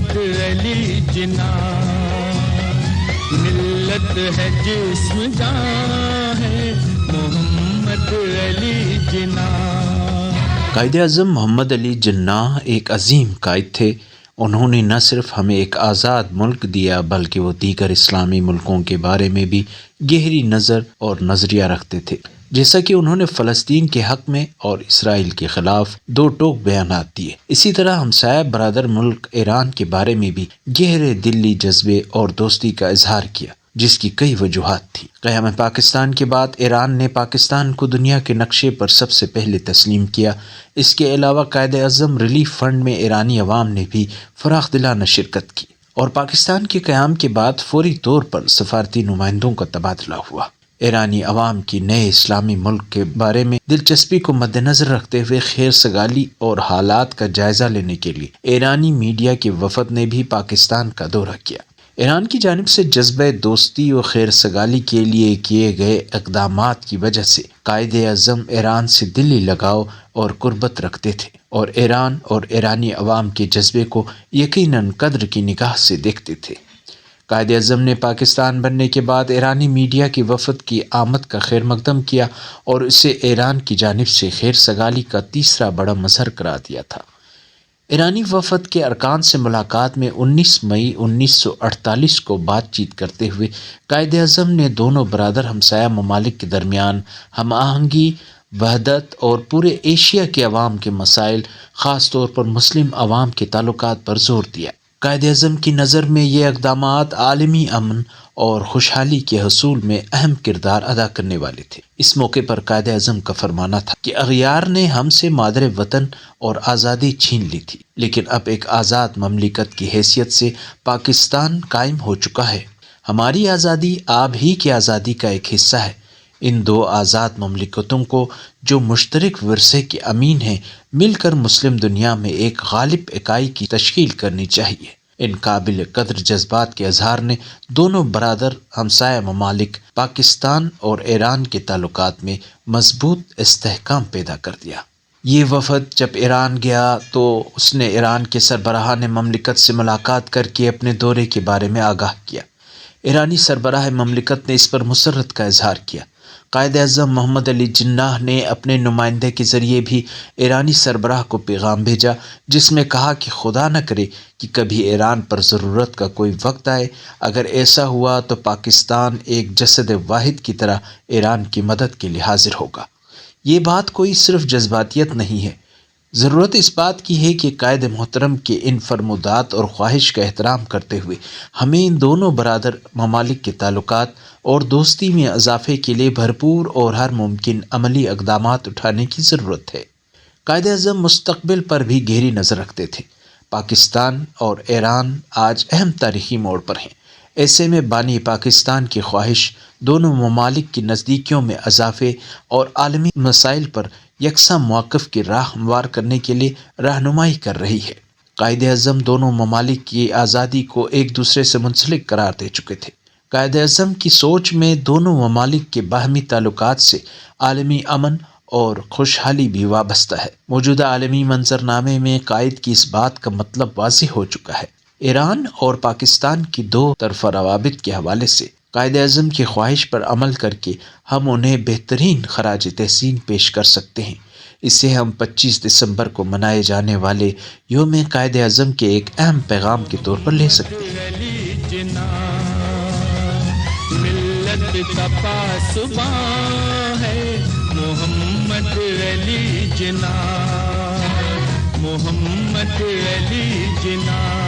محمد علی جناح، ملت ہے جسم جاں ہے محمد علی جناح۔ قائد اعظم محمد علی جناح ایک عظیم قائد تھے۔ انہوں نے نہ صرف ہمیں ایک آزاد ملک دیا بلکہ وہ دیگر اسلامی ملکوں کے بارے میں بھی گہری نظر اور نظریہ رکھتے تھے، جیسا کہ انہوں نے فلسطین کے حق میں اور اسرائیل کے خلاف دو ٹوک بیانات دیے۔ اسی طرح ہمسایہ برادر ملک ایران کے بارے میں بھی گہرے دلی جذبے اور دوستی کا اظہار کیا، جس کی کئی وجوہات تھیں۔ قیام پاکستان کے بعد ایران نے پاکستان کو دنیا کے نقشے پر سب سے پہلے تسلیم کیا۔ اس کے علاوہ قائد اعظم ریلیف فنڈ میں ایرانی عوام نے بھی فراخ دلانہ شرکت کی، اور پاکستان کے قیام کے بعد فوری طور پر سفارتی نمائندوں کا تبادلہ ہوا۔ ایرانی عوام کی نئے اسلامی ملک کے بارے میں دلچسپی کو مد نظر رکھتے ہوئے خیر سگالی اور حالات کا جائزہ لینے کے لیے ایرانی میڈیا کے وفد نے بھی پاکستان کا دورہ کیا۔ ایران کی جانب سے جذبہ دوستی و خیر سگالی کے لیے کیے گئے اقدامات کی وجہ سے قائد اعظم ایران سے دلی لگاؤ اور قربت رکھتے تھے، اور ایران اور ایرانی عوام کے جذبے کو یقیناً قدر کی نگاہ سے دیکھتے تھے۔ قائد اعظم نے پاکستان بننے کے بعد ایرانی میڈیا کی وفد کی آمد کا خیر مقدم کیا اور اسے ایران کی جانب سے خیر سگالی کا تیسرا بڑا مظہر قرار دیا تھا۔ ایرانی وفد کے ارکان سے ملاقات میں 19 مئی 1948 کو بات چیت کرتے ہوئے قائد اعظم نے دونوں برادر ہمسایہ ممالک کے درمیان ہم آہنگی، وحدت اور پورے ایشیا کے عوام کے مسائل، خاص طور پر مسلم عوام کے تعلقات پر زور دیا۔ قائد اعظم کی نظر میں یہ اقدامات عالمی امن اور خوشحالی کے حصول میں اہم کردار ادا کرنے والے تھے۔ اس موقع پر قائد اعظم کا فرمانا تھا کہ اغیار نے ہم سے مادر وطن اور آزادی چھین لی تھی، لیکن اب ایک آزاد مملکت کی حیثیت سے پاکستان قائم ہو چکا ہے۔ ہماری آزادی آپ ہی کی آزادی کا ایک حصہ ہے۔ ان دو آزاد مملکتوں کو جو مشترک ورثے کے امین ہیں، مل کر مسلم دنیا میں ایک غالب اکائی کی تشکیل کرنی چاہیے۔ ان قابل قدر جذبات کے اظہار نے دونوں برادر ہمسایہ ممالک پاکستان اور ایران کے تعلقات میں مضبوط استحکام پیدا کر دیا۔ یہ وفد جب ایران گیا تو اس نے ایران کے سربراہان مملکت سے ملاقات کر کے اپنے دورے کے بارے میں آگاہ کیا۔ ایرانی سربراہ مملکت نے اس پر مسرت کا اظہار کیا۔ قائد اعظم محمد علی جناح نے اپنے نمائندے کے ذریعے بھی ایرانی سربراہ کو پیغام بھیجا، جس میں کہا کہ خدا نہ کرے کہ کبھی ایران پر ضرورت کا کوئی وقت آئے، اگر ایسا ہوا تو پاکستان ایک جسد واحد کی طرح ایران کی مدد کے لیے حاضر ہوگا۔ یہ بات کوئی صرف جذباتیت نہیں ہے، ضرورت اس بات کی ہے کہ قائد محترم کے ان فرمودات اور خواہش کا احترام کرتے ہوئے ہمیں ان دونوں برادر ممالک کے تعلقات اور دوستی میں اضافے کے لیے بھرپور اور ہر ممکن عملی اقدامات اٹھانے کی ضرورت ہے۔ قائد اعظم مستقبل پر بھی گہری نظر رکھتے تھے۔ پاکستان اور ایران آج اہم تاریخی موڑ پر ہیں۔ ایسے میں بانی پاکستان کی خواہش دونوں ممالک کی نزدیکیوں میں اضافے اور عالمی مسائل پر یکساں موقف کی راہ ہموار کرنے کے لیے رہنمائی کر رہی ہے۔ قائد اعظم دونوں ممالک کی آزادی کو ایک دوسرے سے منسلک قرار دے چکے تھے۔ قائد اعظم کی سوچ میں دونوں ممالک کے باہمی تعلقات سے عالمی امن اور خوشحالی بھی وابستہ ہے۔ موجودہ عالمی منظرنامے میں قائد کی اس بات کا مطلب واضح ہو چکا ہے۔ ایران اور پاکستان کی دو طرفہ روابط کے حوالے سے قائد اعظم کی خواہش پر عمل کر کے ہم انہیں بہترین خراج تحسین پیش کر سکتے ہیں۔ اسے ہم 25 دسمبر کو منائے جانے والے یوم قائد اعظم کے ایک اہم پیغام کے طور پر لے سکتے ہیں۔ ملت کا پاسباں ہے محمد علی جناح، محمد علی جناح۔